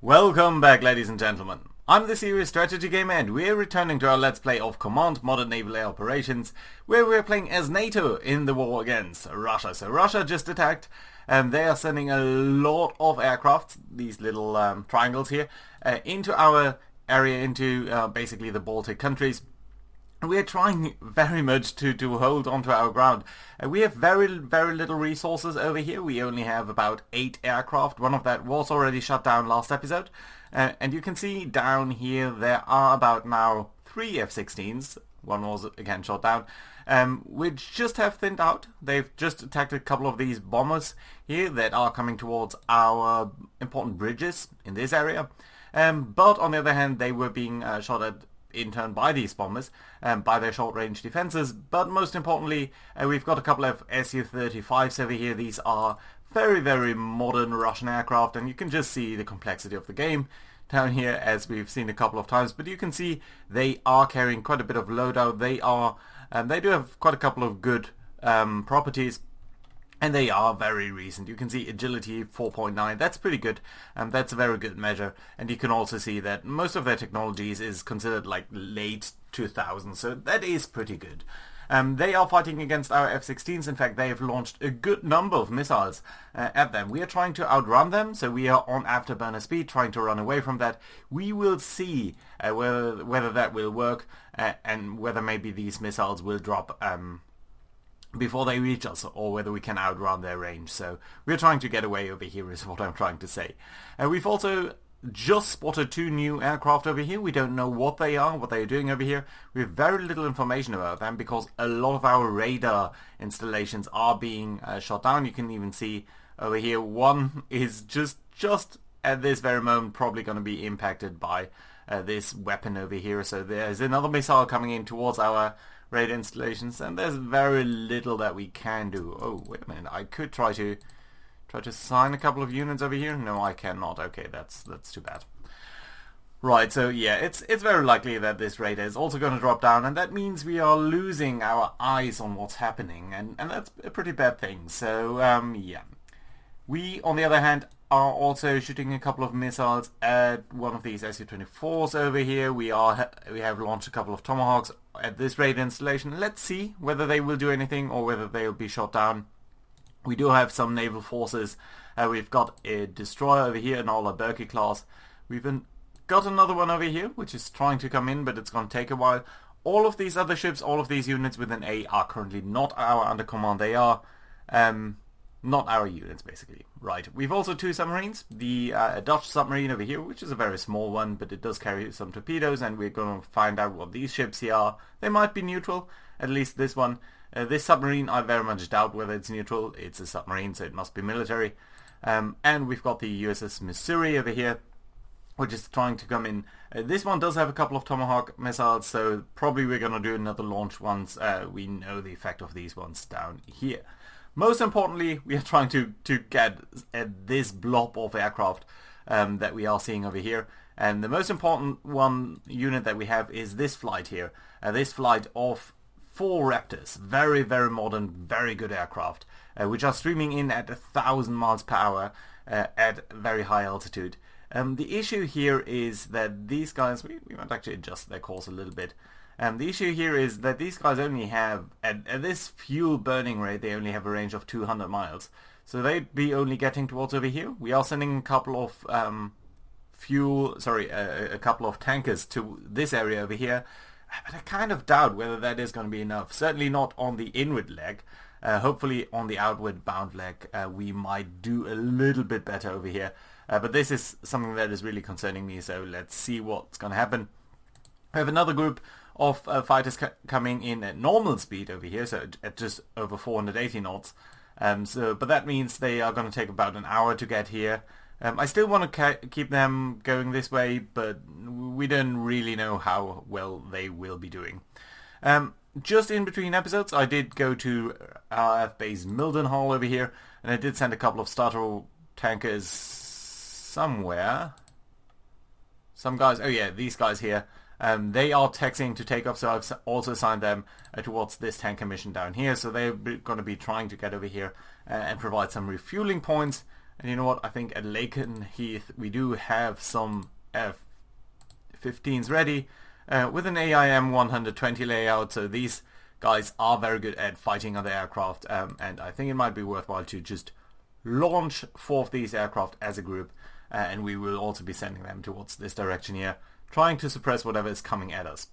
Welcome back, ladies and gentlemen. I'm the Serious Strategy Gamer and we're returning to our Let's Play of Command Modern Naval Air Operations, where we're playing as NATO in the war against Russia. So Russia just attacked and they are sending a lot of aircraft, these little triangles here, into our area, into basically the Baltic countries. We're trying very much to hold onto our ground. We have very little resources over here. We only have about 8 aircraft. One of that was already shut down last episode. And you can see down here there are about now 3 F-16s. One was again shot down. Which just have thinned out. They've just attacked a couple of these bombers here that are coming towards our important bridges in this area. But on the other hand, they were being shot at in turn by these bombers, by their short-range defenses. But most importantly, we've got a couple of Su-35s over here. These are very modern Russian aircraft, and you can just see the complexity of the game down here, as we've seen a couple of times. But you can see they are carrying quite a bit of loadout. They do have quite a couple of good properties. And they are very recent. You can see agility 4.9, that's pretty good, and that's a very good measure. And you can also see that most of their technologies is considered like late 2000s, so that is pretty good. They are fighting against our F-16s. In fact, they have launched a good number of missiles at them. We are trying to outrun them, so we are on afterburner speed, trying to run away from that. We will see whether that will work, and whether maybe these missiles will drop before they reach us, or whether we can outrun their range. So we're trying to get away over here is what I'm trying to say. We've also just spotted 2 new aircraft over here. We don't know what they are doing over here. We have very little information about them because a lot of our radar installations are being shot down. You can even see over here one is just at this very moment probably going to be impacted by this weapon over here. So there's another missile coming in towards our radar installations, and there's very little that we can do. Oh, wait a minute, I could try to sign a couple of units over here. No, I cannot. Okay, that's too bad. Right, so yeah, it's very likely that this radar is also going to drop down, and that means we are losing our eyes on what's happening, and that's a pretty bad thing. So yeah, we on the other hand are also shooting a couple of missiles at one of these Su-24s over here. We have launched a couple of Tomahawks at this radar installation. Let's see whether they will do anything or whether they'll be shot down. We do have some naval forces. We've got a destroyer over here, an Ola Berkey class. We've got another one over here, which is trying to come in, but it's going to take a while. All of these other ships, all of these units with an A are currently not our under command. They are not our units, basically. Right, we've also 2 submarines. The Dutch submarine over here, which is a very small one, but it does carry some torpedoes, and we're going to find out what these ships here are. They might be neutral, at least this one. This submarine, I very much doubt whether it's neutral. It's a submarine, so it must be military. And we've got the USS Missouri over here, which is trying to come in. This one does have a couple of Tomahawk missiles, so probably we're going to do another launch once we know the effect of these ones down here. Most importantly, we are trying to get at this blob of aircraft that we are seeing over here. And the most important unit that we have is this flight here. This flight of 4 Raptors. Very modern, very good aircraft. Which are streaming in at 1,000 miles per hour at very high altitude. The issue here is that these guys, we might actually adjust their course a little bit. The issue here is that these guys only have, at this fuel burning rate, they only have a range of 200 miles. So they'd be only getting towards over here. We are sending a couple of a couple of tankers to this area over here. But I kind of doubt whether that is going to be enough. Certainly not on the inward leg. Hopefully on the outward bound leg we might do a little bit better over here. But this is something that is really concerning me, so let's see what's going to happen. We have another group of fighters coming in at normal speed over here, so at just over 480 knots. But that means they are going to take about an hour to get here. I still want to keep them going this way, but we don't really know how well they will be doing. Just in between episodes, I did go to our Airbase Mildenhall over here, and I did send a couple of starter tankers somewhere. Some guys, oh yeah, these guys here. They are texting to take off, so I've also assigned them towards this tanker mission down here. So they're going to be trying to get over here and provide some refueling points And you know what, I think at Lakenheath we do have some F-15s ready with an AIM 120 layout, so these guys are very good at fighting other aircraft, and I think it might be worthwhile to just launch 4 of these aircraft as a group, and we will also be sending them towards this direction here, trying to suppress whatever is coming at us.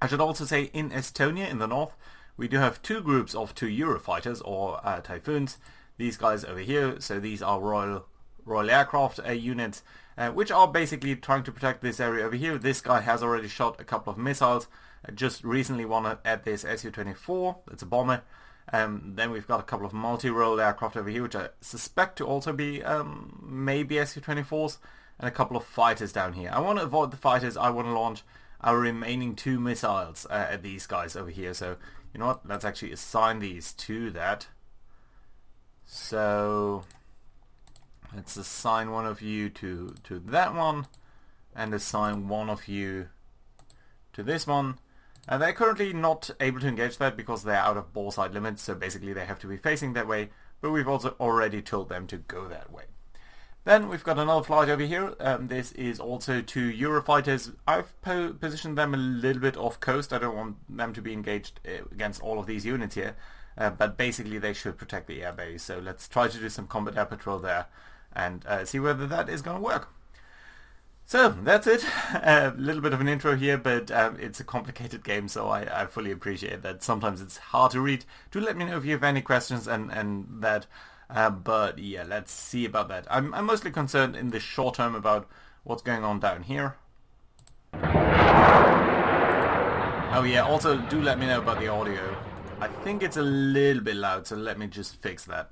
I should also say in Estonia in the north we do have 2 groups of 2 Eurofighters or Typhoons. These guys over here, so these are Royal Aircraft units, which are basically trying to protect this area over here. This guy has already shot a couple of missiles, just recently one at this Su-24, that's a bomber. Then we've got a couple of multi-role aircraft over here, which I suspect to also be maybe Su-24s, and a couple of fighters down here. I want to avoid the fighters, I want to launch our remaining 2 missiles at these guys over here. So, you know what, let's actually assign these to that. So let's assign one of you to that one, and assign one of you to this one. And they're currently not able to engage that because they're out of ball side limits, so basically they have to be facing that way, but we've also already told them to go that way. Then we've got another flight over here. This is also 2 Eurofighters. I've positioned them a little bit off coast. I don't want them to be engaged against all of these units here. But basically they should protect the airbase, so let's try to do some combat air patrol there and see whether that is going to work. So that's it. A little bit of an intro here, but it's a complicated game, so I fully appreciate that sometimes it's hard to read. Do let me know if you have any questions and that, but yeah, let's see about that. I'm mostly concerned in the short term about what's going on down here. Oh yeah, also do let me know about the audio. I think it's a little bit loud, so let me just fix that.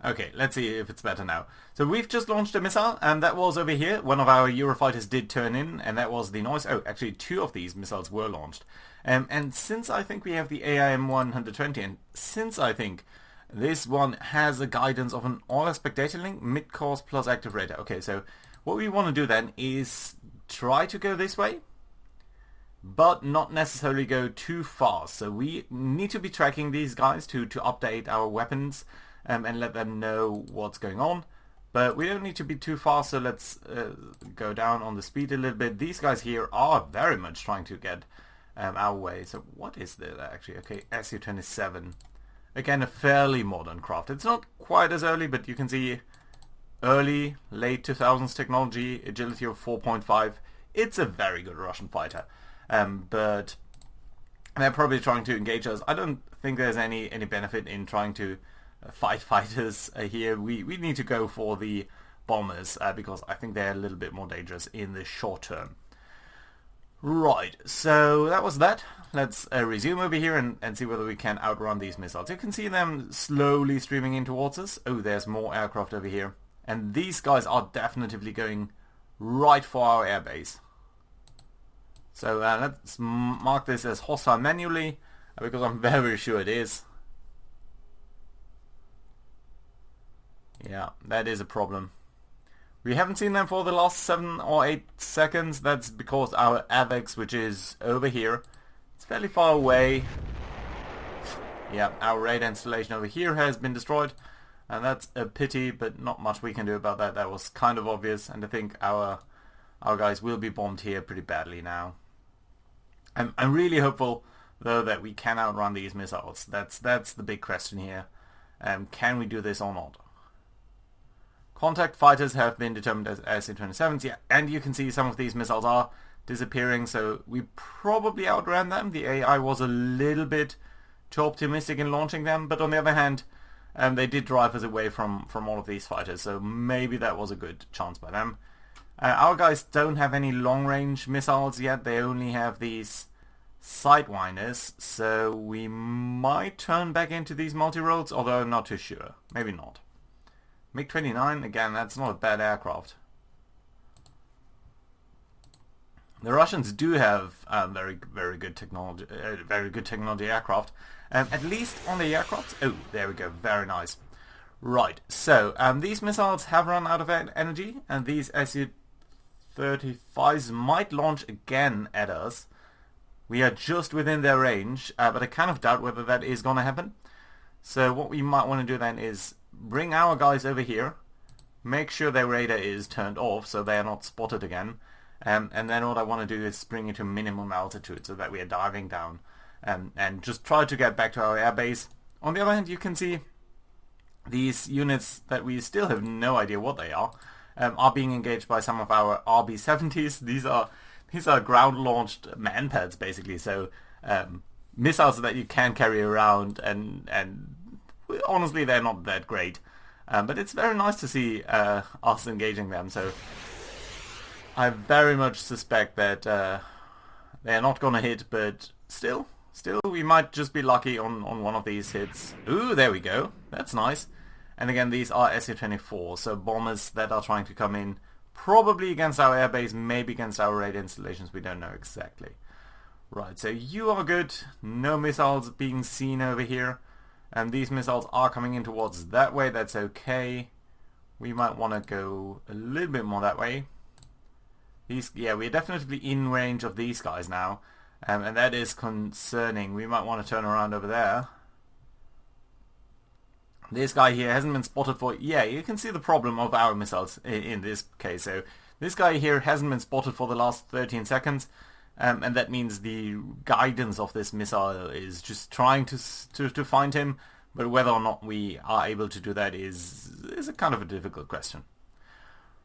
Okay, let's see if it's better now. So we've just launched a missile, and that was over here. One of our Eurofighters did turn in, and that was the noise. Oh, actually 2 of these missiles were launched. And since I think we have the AIM 120, and since I think this one has a guidance of an all aspect data link, mid-course plus active radar. Okay, so what we want to do then is try to go this way, but not necessarily go too fast. So we need to be tracking these guys to update our weapons and let them know what's going on. But we don't need to be too fast, so let's go down on the speed a little bit. These guys here are very much trying to get our way. So what is this actually? Okay, Su-27. Again, a fairly modern craft. It's not quite as early, but you can see early, late 2000s technology, agility of 4.5. It's a very good Russian fighter. But they're probably trying to engage us. I don't think there's any benefit in trying to fight fighters here. We need to go for the bombers because I think they're a little bit more dangerous in the short term. Right, so that was that. Let's resume over here and see whether we can outrun these missiles. You can see them slowly streaming in towards us. Oh, there's more aircraft over here. And these guys are definitively going right for our airbase. So let's mark this as hostile manually, because I'm very sure it is. Yeah, that is a problem. We haven't seen them for the last 7 or 8 seconds. That's because our AVEX, which is over here, it's fairly far away. Yeah, our radar installation over here has been destroyed. And that's a pity, but not much we can do about that. That was kind of obvious, and I think our guys will be bombed here pretty badly now. I'm really hopeful, though, that we can outrun these missiles. That's the big question here. Can we do this or not? Contact fighters have been determined as Su-27s, yeah, and you can see some of these missiles are disappearing, so we probably outran them. The AI was a little bit too optimistic in launching them, but on the other hand, they did drive us away from all of these fighters, so maybe that was a good chance by them. Our guys don't have any long-range missiles yet. They only have these sidewinders, so we might turn back into these multi-roles, although I'm not too sure. Maybe not. MiG-29, again, that's not a bad aircraft. The Russians do have very good technology aircraft. At least on the aircraft. Oh, there we go. Very nice. Right. So these missiles have run out of energy, and these Su-35s might launch again at us. We are just within their range, but I kind of doubt whether that is going to happen. So what we might want to do then is bring our guys over here, make sure their radar is turned off so they are not spotted again, and then what I want to do is bring it to minimum altitude so that we are diving down, and just try to get back to our airbase. On the other hand, you can see these units that we still have no idea what they are being engaged by some of our RB-70s. These are ground-launched man-pads, basically, so missiles that you can carry around, and honestly, they're not that great. But it's very nice to see us engaging them, so I very much suspect that they're not going to hit, but still, we might just be lucky on one of these hits. Ooh, there we go. That's nice. And again, these are Su-24, so bombers that are trying to come in, probably against our airbase, maybe against our radar installations, we don't know exactly. Right, so you are good. No missiles being seen over here. And these missiles are coming in towards that way, that's okay. We might want to go a little bit more that way. Yeah, we're definitely in range of these guys now. And that is concerning. We might want to turn around over there. This guy here hasn't been spotted for... Yeah, you can see the problem of our missiles in this case. So this guy here hasn't been spotted for the last 13 seconds. And that means the guidance of this missile is just trying to find him. But whether or not we are able to do that is a kind of a difficult question.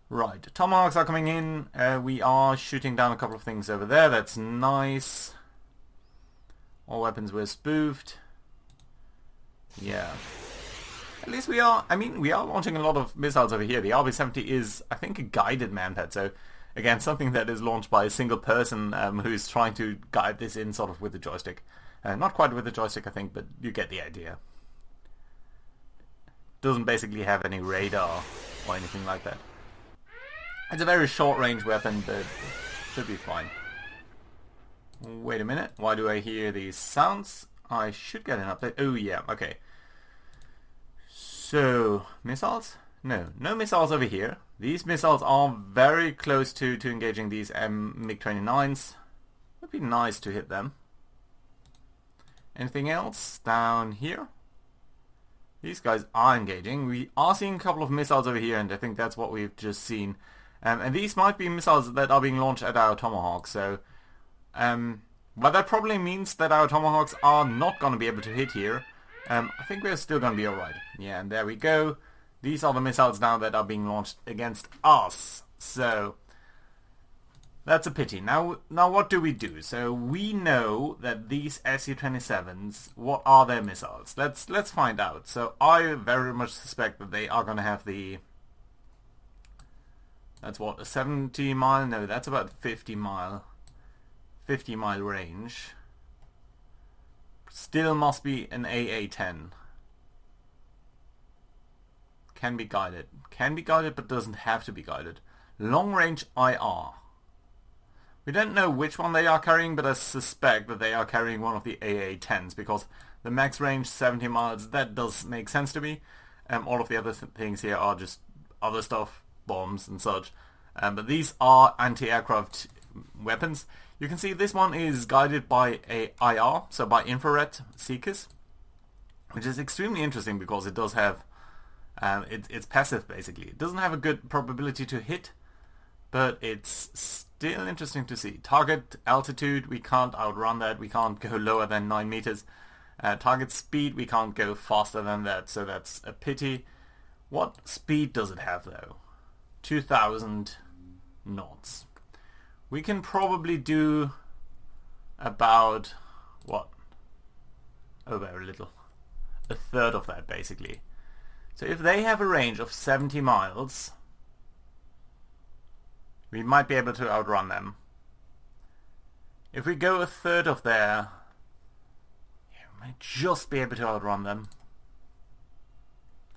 Right, Tomahawks are coming in. We are shooting down a couple of things over there. That's nice. All weapons were spoofed. Yeah. At least we are, we are launching a lot of missiles over here. The RB-70 is, I think, a guided manpad. So, again, something that is launched by a single person who's trying to guide this in sort of with the joystick. Not quite with the joystick, I think, but you get the idea. Doesn't basically have any radar or anything like that. It's a very short-range weapon, but should be fine. Wait a minute. Why do I hear these sounds? I should get an update. Oh, yeah. Okay. So, missiles? No missiles over here. These missiles are very close to engaging these MiG-29s. Would be nice to hit them. Anything else down here? These guys are engaging. We are seeing a couple of missiles over here, and I think that's what we've just seen. And these might be missiles that are being launched at our Tomahawks. So, but that probably means that our Tomahawks are not going to be able to hit here. I think we're still going to be alright. Yeah, and there we go. These are the missiles now that are being launched against us. So, that's a pity. Now what do we do? So, we know that these Su-27s, what are their missiles? Let's find out. So, I very much suspect that they are going to have the... That's what, a 70 mile? No, that's about 50 mile range. Still must be an AA-10. Can be guided. Can be guided, but doesn't have to be guided. Long range IR. We don't know which one they are carrying, but I suspect that they are carrying one of the AA-10s, because the max range 70 miles, that does make sense to me. All of the other things here are just other stuff, bombs and such. But these are anti-aircraft weapons. You can see this one is guided by a IR, so by infrared seekers, which is extremely interesting because it does have, it's passive basically. It doesn't have a good probability to hit, but it's still interesting to see. Target altitude, we can't outrun that. We can't go lower than 9 meters. Target speed, we can't go faster than that, so that's a pity. What speed does it have though? 2,000 knots. We can probably do about, what? Oh, very little. A third of that, basically. So if they have a range of 70 miles, we might be able to outrun them. If we go a third of there, we might just be able to outrun them.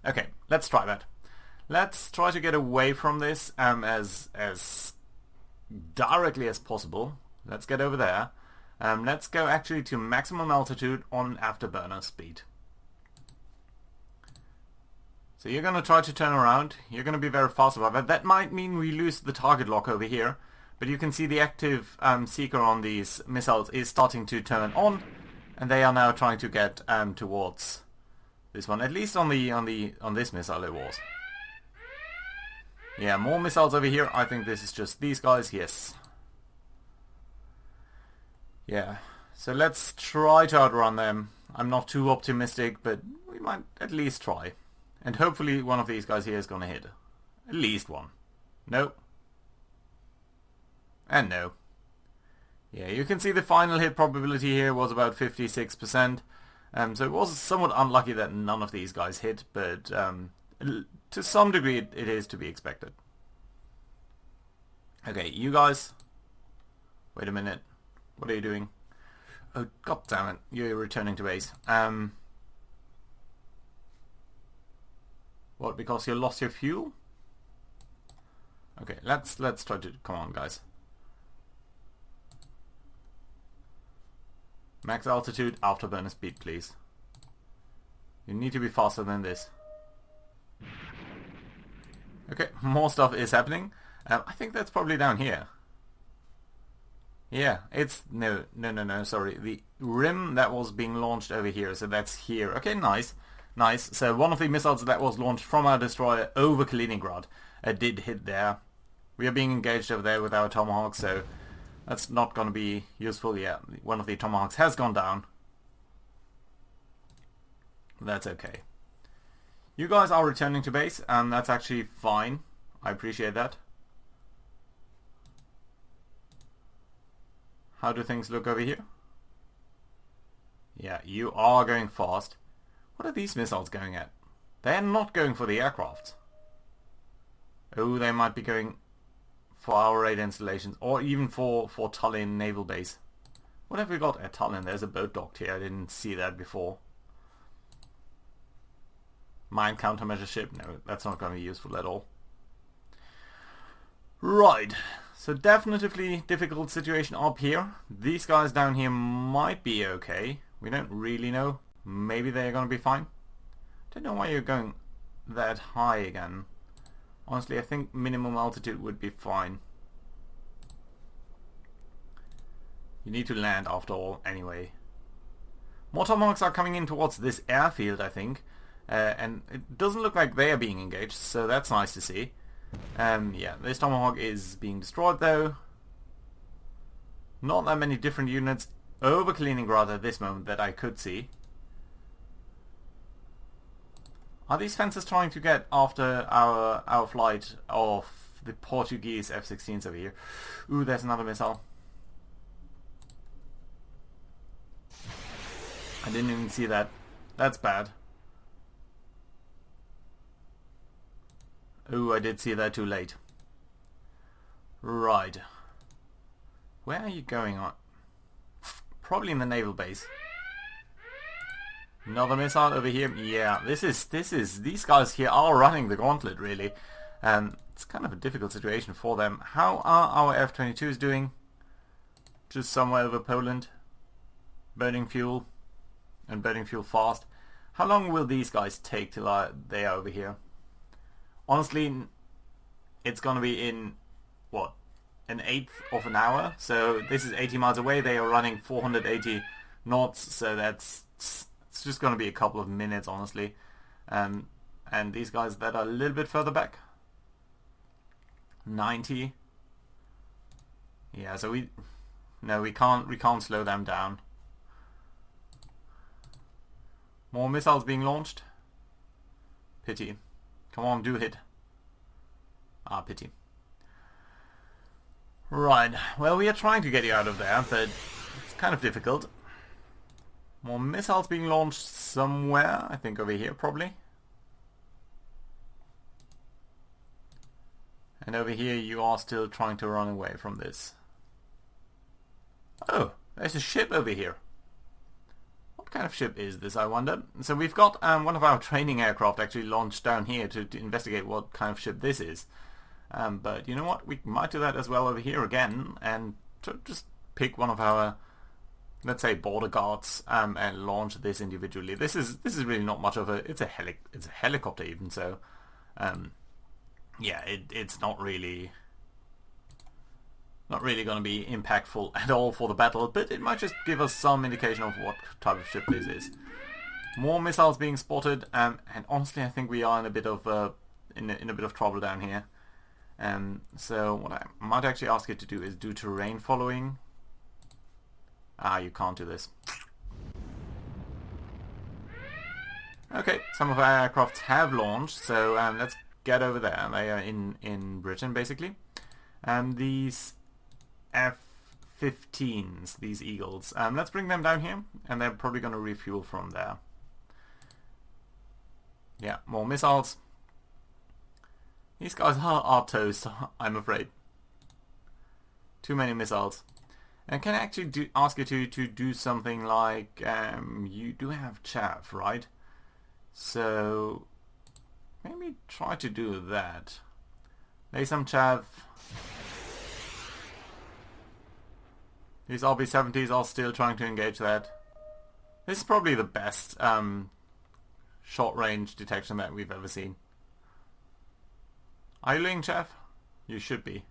Okay, let's try that. Let's try to get away from this as directly as possible. Let's get over there. Let's go actually to maximum altitude on afterburner speed. So you're going to try to turn around. You're going to be very fast about that. That might mean we lose the target lock over here. But you can see the active seeker on these missiles is starting to turn on, and they are now trying to get towards this one. At least on this missile it was. Yeah, more missiles over here. I think this is just these guys. Yes. Yeah. So let's try to outrun them. I'm not too optimistic, but we might at least try. And hopefully one of these guys here is going to hit. At least one. No. And no. Yeah, you can see the final hit probability here was about 56%. So it was somewhat unlucky that none of these guys hit, but to some degree it is to be expected. Okay, you guys. Wait a minute. What are you doing? Oh, god damn it. You're returning to base. What, because you lost your fuel? Okay, let's try to... Come on, guys. Max altitude, afterburner speed, please. You need to be faster than this. Okay, more stuff is happening. I think that's probably down here. Yeah, it's... No, sorry. The rim that was being launched over here, so that's here. Okay, nice. Nice. So one of the missiles that was launched from our destroyer over Kaliningrad did hit there. We are being engaged over there with our Tomahawk, so that's not going to be useful. Yeah, one of the Tomahawks has gone down. That's okay. You guys are returning to base, and that's actually fine. I appreciate that. How do things look over here? Yeah, you are going fast. What are these missiles going at? They're not going for the aircraft. Oh, they might be going for our radar installations, or even for Tallinn Naval Base. What have we got at Tallinn? There's a boat docked here. I didn't see that before. Mine countermeasure ship? No, that's not going to be useful at all. Right. So definitively difficult situation up here. These guys down here might be okay. We don't really know. Maybe they're going to be fine. Don't know why you're going that high again. Honestly, I think minimum altitude would be fine. You need to land after all anyway. More Tomahawks are coming in towards this airfield, I think. And it doesn't look like they are being engaged, so that's nice to see. Yeah, this Tomahawk is being destroyed though. Not that many different units over Kaliningrad at this moment that I could see. Are these fences trying to get after our flight of the Portuguese F-16s over here? Ooh, there's another missile. I didn't even see that. That's bad. Ooh, I did see that too late. Right. Where are you going on? Probably in the naval base. Another missile over here. Yeah, this is these guys here are running the gauntlet really. It's kind of a difficult situation for them. How are our F-22s doing? Just somewhere over Poland. Burning fuel. And burning fuel fast. How long will these guys take till they are over here? Honestly, it's gonna be in, what, an eighth of an hour? So this is 80 miles away, they are running 480 knots, so it's just gonna be a couple of minutes, honestly. And these guys that are a little bit further back, 90. Yeah, so we can't slow them down. More missiles being launched. Pity. Come on, do hit. Ah, pity. Right, well, we are trying to get you out of there, but it's kind of difficult. More missiles being launched somewhere, I think over here probably. And over here you are still trying to run away from this. Oh, there's a ship over here. What kind of ship is this, I wonder? So we've got one of our training aircraft actually launched down here to investigate what kind of ship this is. But you know what? We might do that as well over here again and just pick one of our, let's say, border guards and launch this individually. This is really not much of a... It's a helicopter even, so... yeah, it's not really... Not really going to be impactful at all for the battle, but it might just give us some indication of what type of ship this is. More missiles being spotted, and honestly, I think we are in a bit of in a bit of trouble down here. So what I might actually ask you to do is do terrain following. Ah, you can't do this. Okay, some of our aircrafts have launched, so let's get over there. They are in Britain, basically. These F-15s, these Eagles, let's bring them down here, and they're probably going to refuel from there. Yeah, more missiles. These guys are toast, I'm afraid. Too many missiles. And can I actually ask you to do something like, you do have chaff, right? So maybe try to do that. Lay some chaff. These RB-70s are still trying to engage that. This is probably the best short-range detection that we've ever seen. Are you laying chaff? You should be.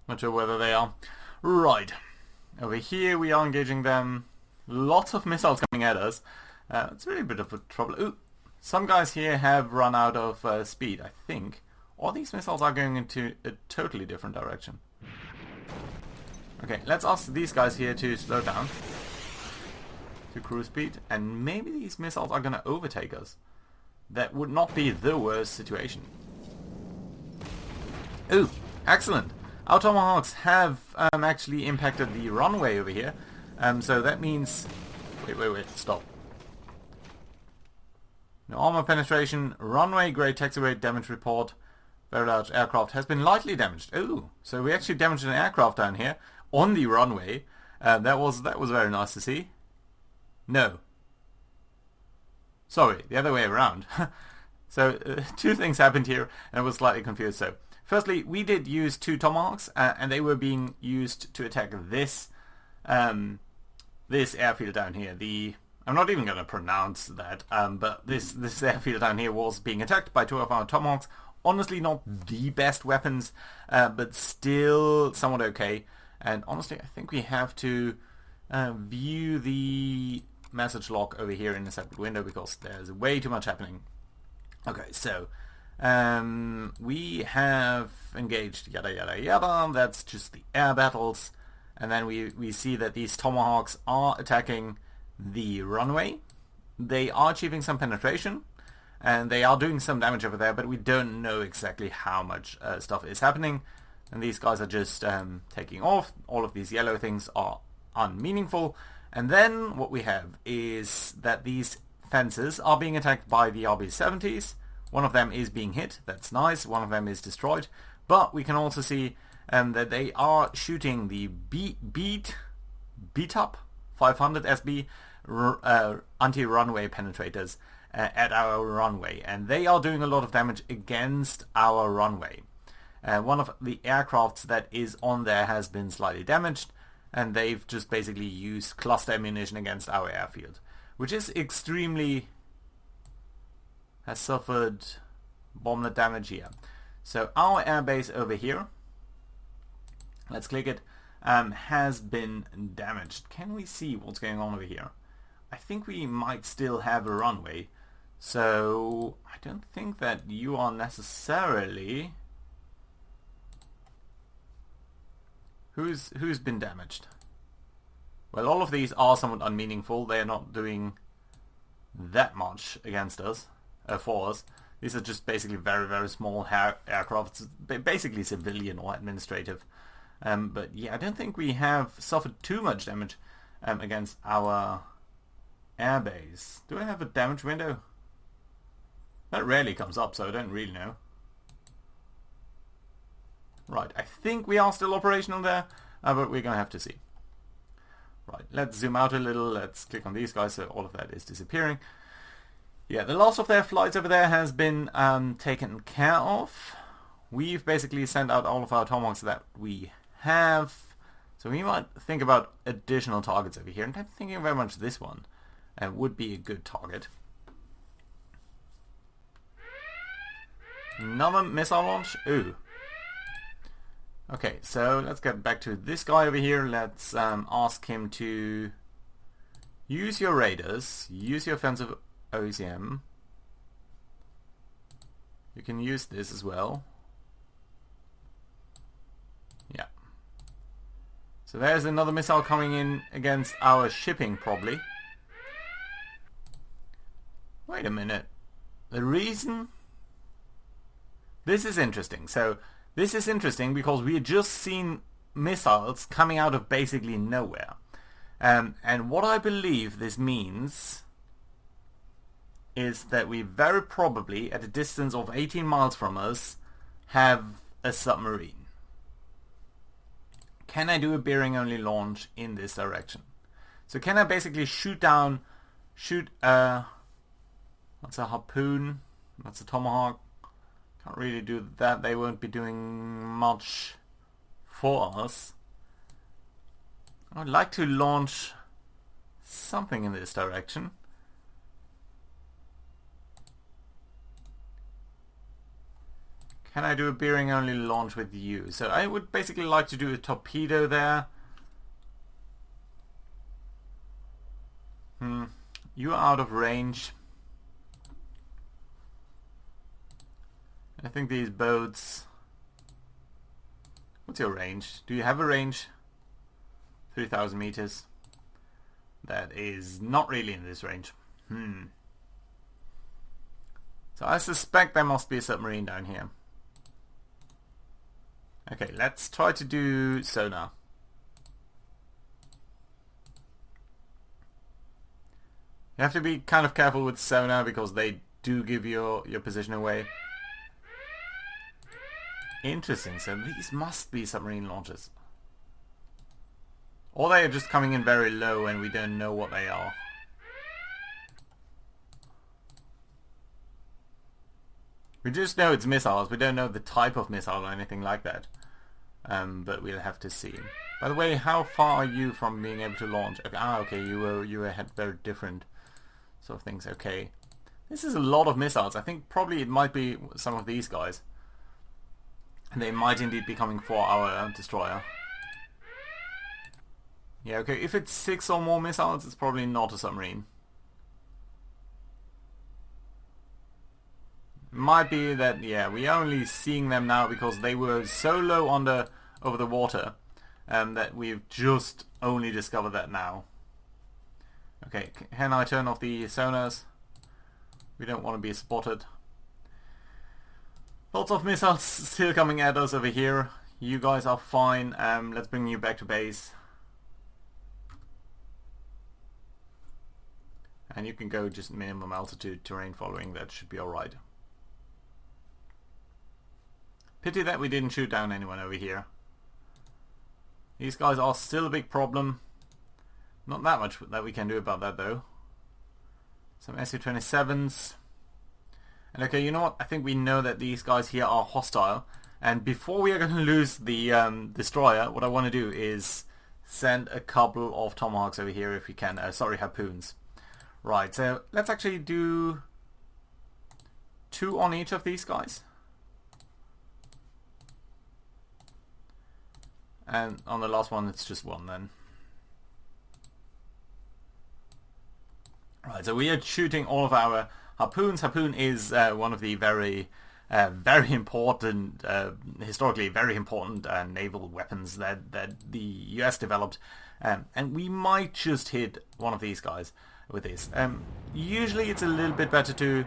Not sure whether they are. Right. Over here we are engaging them. Lots of missiles coming at us. It's really a bit of a trouble. Ooh, some guys here have run out of speed, I think. Or these missiles are going into a totally different direction. Okay, let's ask these guys here to slow down. To cruise speed. And maybe these missiles are going to overtake us. That would not be the worst situation. Ooh, excellent. Our Tomahawks have actually impacted the runway over here. So that means... Wait, stop. No armor penetration, runway grade taxi rate damage report. Very large aircraft has been lightly damaged. Ooh, so we actually damaged an aircraft down here on the runway. That was very nice to see. No. Sorry, the other way around. So two things happened here, and I was slightly confused. So firstly, we did use 2 Tomahawks, and they were being used to attack this this airfield down here. I'm not even going to pronounce that, but this airfield down here was being attacked by 2 of our Tomahawks. Honestly, not the best weapons, but still somewhat okay. And honestly, I think we have to view the message log over here in a separate window because there's way too much happening. Okay, so we have engaged yada yada yada. That's just the air battles. And then we see that these Tomahawks are attacking the runway. They are achieving some penetration. And they are doing some damage over there, but we don't know exactly how much stuff is happening. And these guys are just taking off. All of these yellow things are unmeaningful. And then what we have is that these fences are being attacked by the RB-70s. One of them is being hit. That's nice. One of them is destroyed. But we can also see that they are shooting the beat-up 500 SB anti-runway penetrators at our runway, and they are doing a lot of damage against our runway. One of the aircrafts that is on there has been slightly damaged, and they've just basically used cluster ammunition against our airfield, which is extremely... has suffered bomblet damage here. So our airbase over here, let's click it, has been damaged. Can we see what's going on over here? I think we might still have a runway. So I don't think that you are necessarily... Who's been damaged? Well, all of these are somewhat unmeaningful. They are not doing that much against us, for us. These are just basically very, very small aircraft, basically civilian or administrative. But yeah, I don't think we have suffered too much damage against our airbase. Do I have a damage window? That rarely comes up, so I don't really know. Right, I think we are still operational there, but we're going to have to see. Right, let's zoom out a little. Let's click on these guys so all of that is disappearing. Yeah, the last of their flights over there has been taken care of. We've basically sent out all of our Tomahawks that we have. So we might think about additional targets over here. And I'm thinking very much this one would be a good target. Another missile launch? Ooh. Okay, so let's get back to this guy over here. Let's ask him to use your radars, use your offensive OCM. You can use this as well. Yeah. So there's another missile coming in against our shipping, probably. Wait a minute. The reason... This is interesting. So, this is interesting because we had just seen missiles coming out of basically nowhere. And what I believe this means is that we very probably, at a distance of 18 miles from us, have a submarine. Can I do a bearing-only launch in this direction? So can I basically shoot that's a harpoon, that's a tomahawk. Can't really do that, they won't be doing much for us. I'd like to launch something in this direction. Can I do a bearing only launch with you? So I would basically like to do a torpedo there. You're out of range. I think these boats... What's your range? Do you have a range? 3,000 meters. That is not really in this range. So I suspect there must be a submarine down here. Okay, let's try to do sonar. You have to be kind of careful with sonar because they do give your position away. Interesting, so these must be submarine launches. Or they are just coming in very low and we don't know what they are. We just know it's missiles, we don't know the type of missile or anything like that. But we'll have to see. By the way, how far are you from being able to launch? Okay, you had very different sort of things. Okay. This is a lot of missiles. I think probably it might be some of these guys. And they might indeed be coming for our destroyer. Yeah, okay, if it's 6 or more missiles, it's probably not a submarine. Might be that, yeah, we're only seeing them now because they were so low over the water that we've just only discovered that now. Okay, can I turn off the sonars? We don't want to be spotted. Lots of missiles still coming at us over here. You guys are fine. Let's bring you back to base. And you can go just minimum altitude terrain following. That should be alright. Pity that we didn't shoot down anyone over here. These guys are still a big problem. Not that much that we can do about that though. Some Su-27s. And okay, you know what? I think we know that these guys here are hostile. And before we are going to lose the destroyer, what I want to do is send a couple of tomahawks over here if we can. Sorry, harpoons. Right, so let's actually do 2 on each of these guys. And on the last one, it's just 1 then. Right, so we are shooting all of our harpoons. Harpoon is one of the very important, historically very important naval weapons that the US developed. And we might just hit one of these guys with this. Usually it's a little bit better to...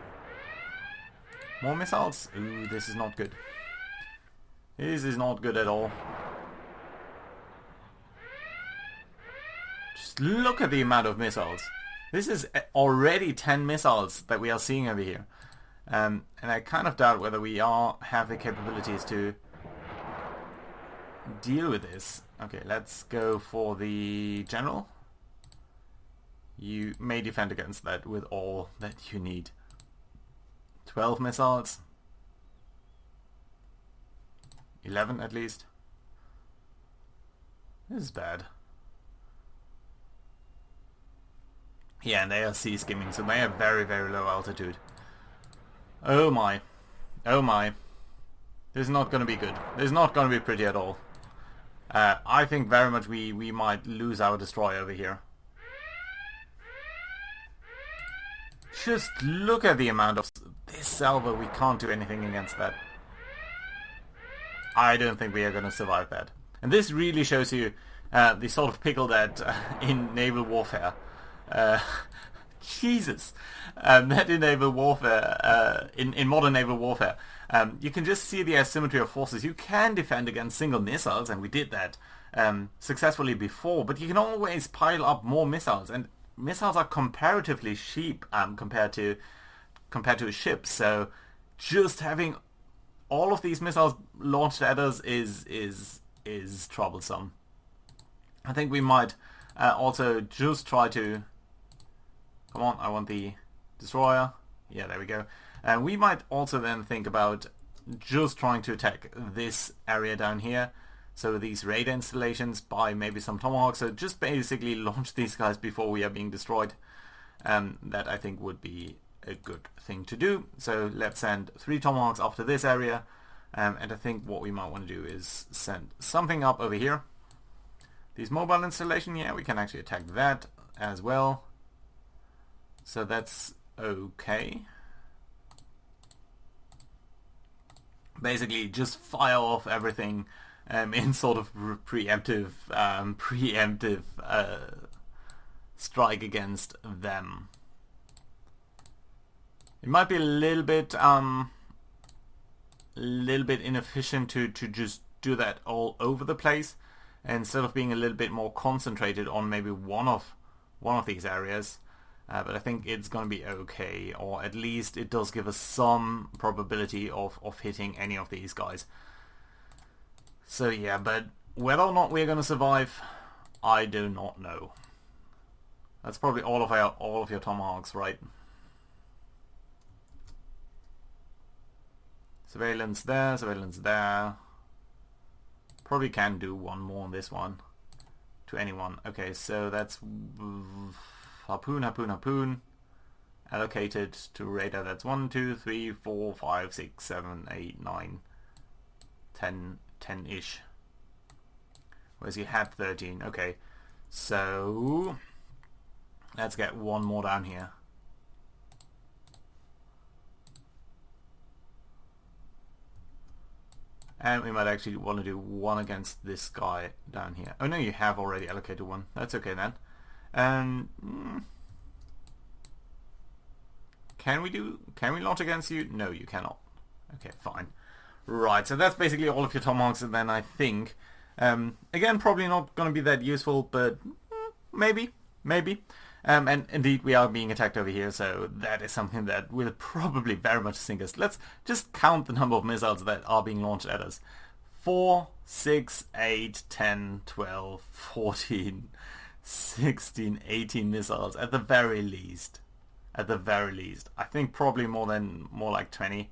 More missiles? Ooh, this is not good. This is not good at all. Just look at the amount of missiles. This is already 10 missiles that we are seeing over here. And I kind of doubt whether we have the capabilities to deal with this. Okay, let's go for the general. You may defend against that with all that you need. 12 missiles. 11 at least. This is bad. Yeah, and they are sea skimming, so they are very, very low altitude. Oh my. Oh my. This is not going to be good. This is not going to be pretty at all. I think very much we might lose our destroyer over here. Just look at the amount of... This salvo, we can't do anything against that. I don't think we are going to survive that. And this really shows you the sort of pickle that in naval warfare... Jesus! That in naval warfare, in modern naval warfare, you can just see the asymmetry of forces. You can defend against single missiles, and we did that successfully before, but you can always pile up more missiles, and missiles are comparatively cheap compared to a ship. So just having all of these missiles launched at us is troublesome. I think we might also just try to... Come on, I want the destroyer. Yeah, there we go. And we might also then think about just trying to attack this area down here. So these radar installations by maybe some tomahawks. So just basically launch these guys before we are being destroyed. That I think would be a good thing to do. So let's send 3 tomahawks after this area. And I think what we might want to do is send something up over here. These mobile installation, yeah, we can actually attack that as well. So that's okay. Basically, just fire off everything in sort of preemptive strike against them. It might be a little bit inefficient to just do that all over the place, instead of being a little bit more concentrated on maybe one of these areas. But I think it's going to be okay, or at least it does give us some probability of hitting any of these guys. So yeah, but whether or not we're going to survive, I do not know. That's probably all of your tomahawks, right? Surveillance there, surveillance there. Probably can do one more on this one. To anyone. Okay, so that's... Harpoon, harpoon, harpoon. Allocated to radar. That's 1, 2, 3, 4, 5, 6, 7, 8, 9, 10, 10-ish. Whereas you had 13. Okay. So let's get one more down here. And we might actually want to do one against this guy down here. Oh no, you have already allocated one. That's okay then. And can we launch against you? No, you cannot. Okay, fine. Right, so that's basically all of your tomahawks, and then I think again, probably not going to be that useful, but maybe. And indeed, we are being attacked over here, so that is something that will probably very much sink us. Let's just count the number of missiles that are being launched at us. 4, 6, 8, 10, 12, 14... 16, 18 missiles at the very least. At the very least. I think probably more like 20.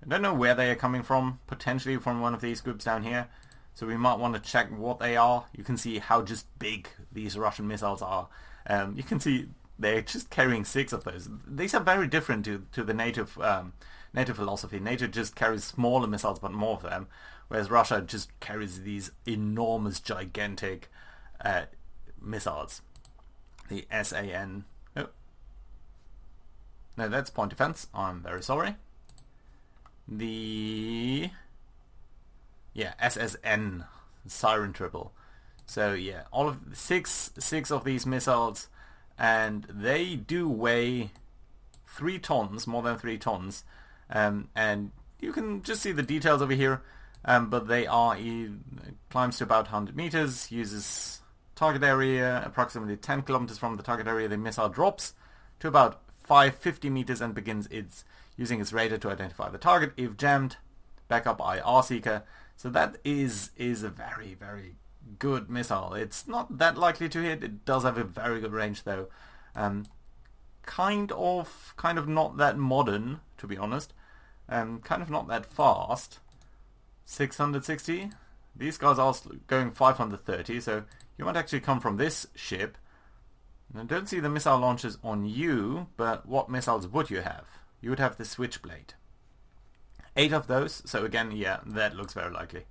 I don't know where they are coming from. Potentially from one of these groups down here. So we might want to check what they are. You can see how just big these Russian missiles are. You can see they're just carrying 6 of those. These are very different to the NATO philosophy. NATO just carries smaller missiles but more of them. Whereas Russia just carries these enormous, gigantic missiles. The SAN. Oh. No, that's point defense. I'm very sorry. The SSN, Siren Triple. So yeah, all of six of these missiles, and they do weigh 3 tons, more than 3 tons, and you can just see the details over here. But they are climbs to about 100 meters, uses target area approximately 10 kilometers from the target area. The missile drops to about 550 meters and begins using its radar to identify the target. If jammed, backup IR seeker. So that is a very, very good missile. It's not that likely to hit. It does have a very good range though. Kind of not that modern, to be honest. Kind of not that fast. 660. These guys are going 530, so you might actually come from this ship. And I don't see the missile launchers on you, but what missiles would you have? You would have the Switchblade. 8 of those, so again, yeah, that looks very likely.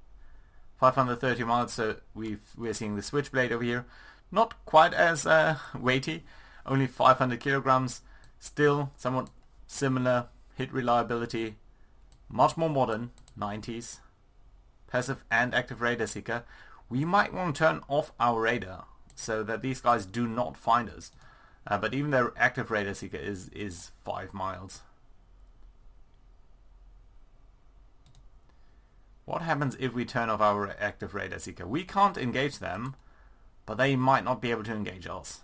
530 miles, so we're seeing the Switchblade over here. Not quite as weighty, only 500 kilograms, still somewhat similar hit reliability, much more modern, 90s, passive and active radar seeker. We might want to turn off our radar so that these guys do not find us, but even their active radar seeker is 5 miles. What happens if we turn off our active radar seeker? We can't engage them, but they might not be able to engage us.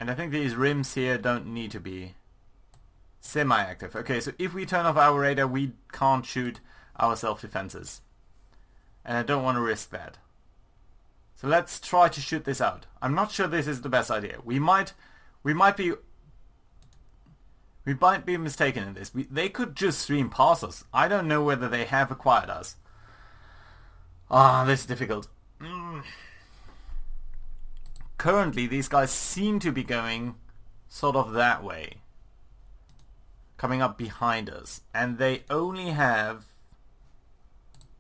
And I think these rims here don't need to be semi-active. Okay, so if we turn off our radar, we can't shoot our self-defenses. And I don't want to risk that. So let's try to shoot this out. I'm not sure this is the best idea. We might be mistaken in this. They could just stream past us. I don't know whether they have acquired us. This is difficult. Currently, these guys seem to be going sort of that way. Coming up behind us. And they only have...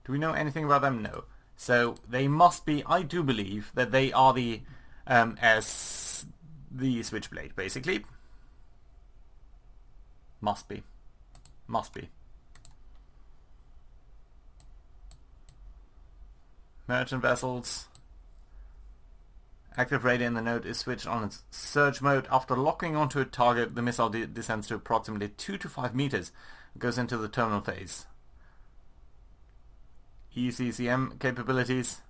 Do we know anything about them? No. So they must be... I do believe that they are the Switchblade, basically. Must be. Merchant vessels. Active radar in the node is switched on its surge mode. After locking onto a target, the missile descends to approximately 2 to 5 meters and goes into the terminal phase. ECCM capabilities.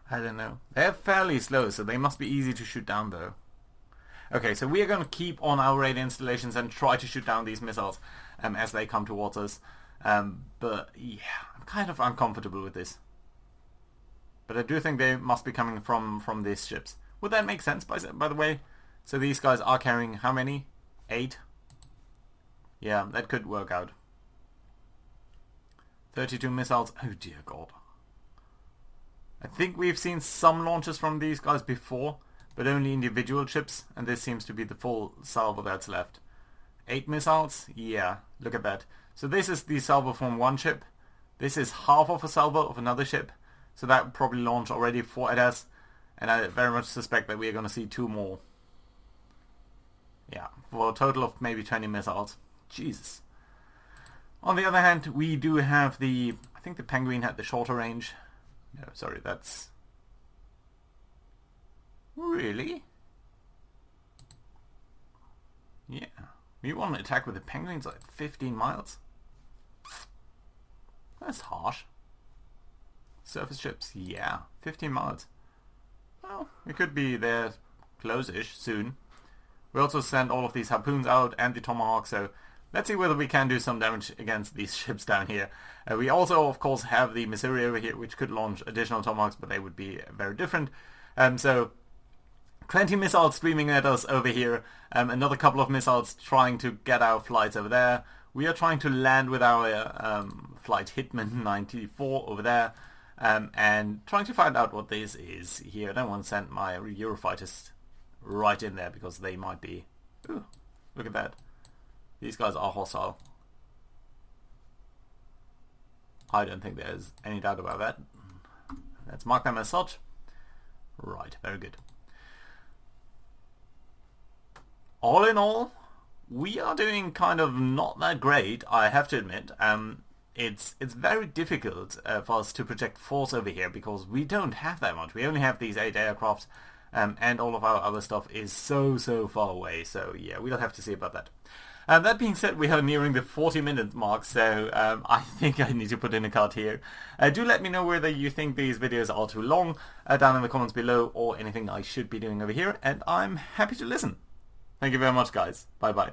I don't know. They're fairly slow, so they must be easy to shoot down though. Okay, so we are going to keep on our radar installations and try to shoot down these missiles as they come towards us. But yeah, I'm kind of uncomfortable with this. But I do think they must be coming from these ships. Would that make sense, by the way? So these guys are carrying how many? 8? Yeah, that could work out. 32 missiles. Oh dear God. I think we've seen some launches from these guys before, but only individual ships, and this seems to be the full salvo that's left. 8 missiles? Yeah, look at that. So this is the salvo from one ship. This is half of a salvo of another ship. So that would probably launch already 4 at us, and I very much suspect that we're going to see 2 more. Yeah, for a total of maybe 20 missiles. Jesus. On the other hand, we do have the... I think the Penguin had the shorter range. No, sorry, that's... Really? Yeah. We want to attack with the Penguins like 15 miles? That's harsh. Surface ships, yeah. 15 miles. Well, we could be there close-ish soon. We also send all of these harpoons out and the Tomahawk, so... Let's see whether we can do some damage against these ships down here. We also, of course, have the Missouri over here, which could launch additional Tomahawks, but they would be very different. So, 20 missiles streaming at us over here. Another couple of missiles trying to get our flights over there. We are trying to land with our flight Hitman 94 over there. And trying to find out what this is here. I don't want to send my Eurofighters right in there, because they might be... Ooh, look at that. These guys are hostile. I don't think there's any doubt about that. Let's mark them as such. Right, very good. All in all, we are doing kind of not that great, I have to admit. It's very difficult for us to project force over here, because we don't have that much. We only have these 8 aircrafts, and all of our other stuff is so far away. So yeah, we'll have to see about that. That being said, we are nearing the 40-minute mark, so I think I need to put in a cut here. Do let me know whether you think these videos are too long down in the comments below, or anything I should be doing over here, and I'm happy to listen. Thank you very much, guys. Bye-bye.